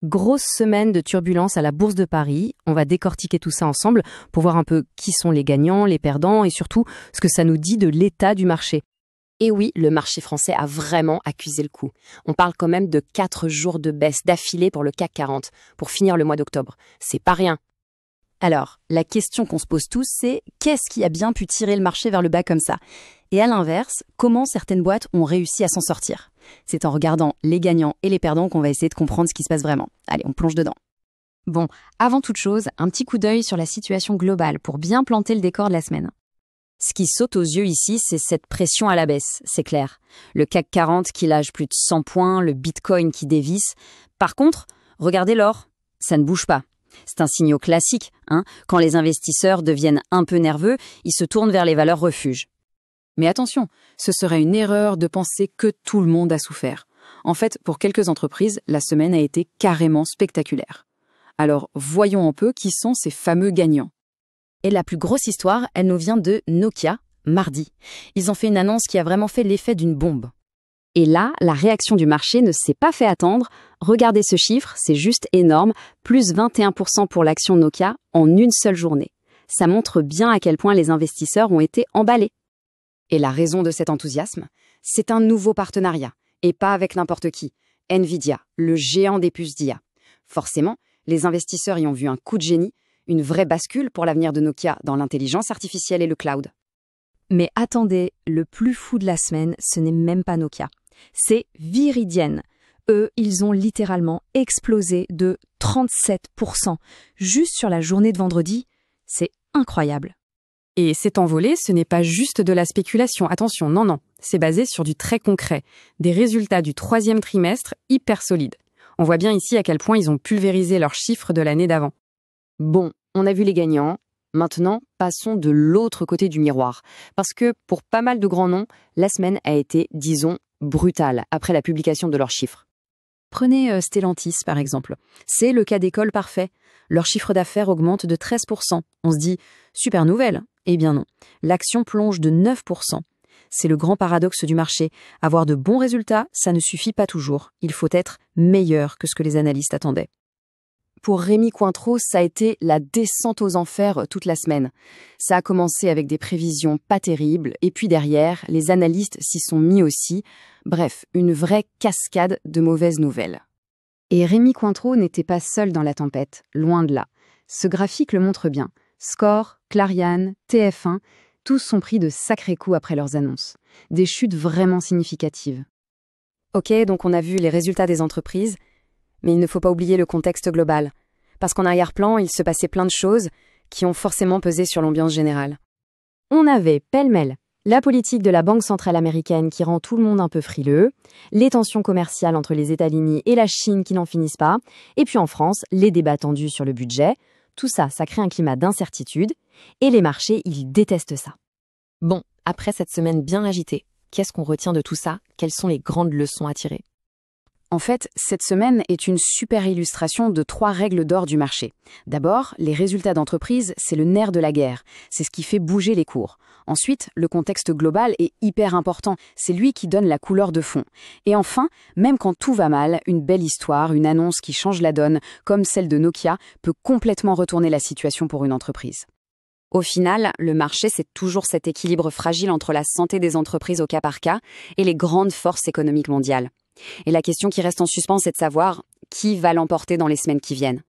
Grosse semaine de turbulence à la Bourse de Paris. On va décortiquer tout ça ensemble pour voir un peu qui sont les gagnants, les perdants et surtout ce que ça nous dit de l'état du marché. Et oui, le marché français a vraiment accusé le coup. On parle quand même de 4 jours de baisse d'affilée pour le CAC 40, pour finir le mois d'octobre. C'est pas rien. Alors, la question qu'on se pose tous, c'est qu'est-ce qui a bien pu tirer le marché vers le bas comme ça? Et à l'inverse, comment certaines boîtes ont réussi à s'en sortir? C'est en regardant les gagnants et les perdants qu'on va essayer de comprendre ce qui se passe vraiment. Allez, on plonge dedans. Bon, avant toute chose, un petit coup d'œil sur la situation globale pour bien planter le décor de la semaine. Ce qui saute aux yeux ici, c'est cette pression à la baisse, c'est clair. Le CAC 40 qui lâche plus de 100 points, le Bitcoin qui dévisse. Par contre, regardez l'or, ça ne bouge pas. C'est un signal classique, Quand les investisseurs deviennent un peu nerveux, ils se tournent vers les valeurs refuges. Mais attention, ce serait une erreur de penser que tout le monde a souffert. En fait, pour quelques entreprises, la semaine a été carrément spectaculaire. Alors, voyons un peu qui sont ces fameux gagnants. Et la plus grosse histoire, elle nous vient de Nokia, mardi. Ils ont fait une annonce qui a vraiment fait l'effet d'une bombe. Et là, la réaction du marché ne s'est pas fait attendre. Regardez ce chiffre, c'est juste énorme, plus 21% pour l'action Nokia en une seule journée. Ça montre bien à quel point les investisseurs ont été emballés. Et la raison de cet enthousiasme, c'est un nouveau partenariat, et pas avec n'importe qui. Nvidia, le géant des puces d'IA. Forcément, les investisseurs y ont vu un coup de génie, une vraie bascule pour l'avenir de Nokia dans l'intelligence artificielle et le cloud. Mais attendez, le plus fou de la semaine, ce n'est même pas Nokia. C'est Viridien. Eux, ils ont littéralement explosé de 37%. Juste sur la journée de vendredi, c'est incroyable. Et cet envolé, ce n'est pas juste de la spéculation. Attention, non. C'est basé sur du très concret. Des résultats du 3e trimestre hyper solides. On voit bien ici à quel point ils ont pulvérisé leurs chiffres de l'année d'avant. Bon, on a vu les gagnants. Maintenant, passons de l'autre côté du miroir. Parce que pour pas mal de grands noms, la semaine a été, disons, brutale après la publication de leurs chiffres. Prenez Stellantis, par exemple. C'est le cas d'école parfait. Leur chiffre d'affaires augmente de 13%. On se dit, super nouvelle. Eh bien non, l'action plonge de 9%. C'est le grand paradoxe du marché. Avoir de bons résultats, ça ne suffit pas toujours. Il faut être meilleur que ce que les analystes attendaient. Pour Rémi Cointreau, ça a été la descente aux enfers toute la semaine. Ça a commencé avec des prévisions pas terribles, et puis derrière, les analystes s'y sont mis aussi. Bref, une vraie cascade de mauvaises nouvelles. Et Rémi Cointreau n'était pas seul dans la tempête, loin de là. Ce graphique le montre bien. Score, Clariane, TF1, tous sont pris de sacrés coups après leurs annonces. Des chutes vraiment significatives. Ok, donc on a vu les résultats des entreprises, mais il ne faut pas oublier le contexte global. Parce qu'en arrière-plan, il se passait plein de choses qui ont forcément pesé sur l'ambiance générale. On avait, pêle-mêle, la politique de la Banque centrale américaine qui rend tout le monde un peu frileux, les tensions commerciales entre les États-Unis et la Chine qui n'en finissent pas, et puis en France, les débats tendus sur le budget. Tout ça, ça crée un climat d'incertitude, et les marchés, ils détestent ça. Bon, après cette semaine bien agitée, qu'est-ce qu'on retient de tout ça? Quelles sont les grandes leçons à tirer? En fait, cette semaine est une super illustration de 3 règles d'or du marché. D'abord, les résultats d'entreprise, c'est le nerf de la guerre. C'est ce qui fait bouger les cours. Ensuite, le contexte global est hyper important. C'est lui qui donne la couleur de fond. Et enfin, même quand tout va mal, une belle histoire, une annonce qui change la donne, comme celle de Nokia, peut complètement retourner la situation pour une entreprise. Au final, le marché, c'est toujours cet équilibre fragile entre la santé des entreprises au cas par cas et les grandes forces économiques mondiales. Et la question qui reste en suspens, c'est de savoir qui va l'emporter dans les semaines qui viennent.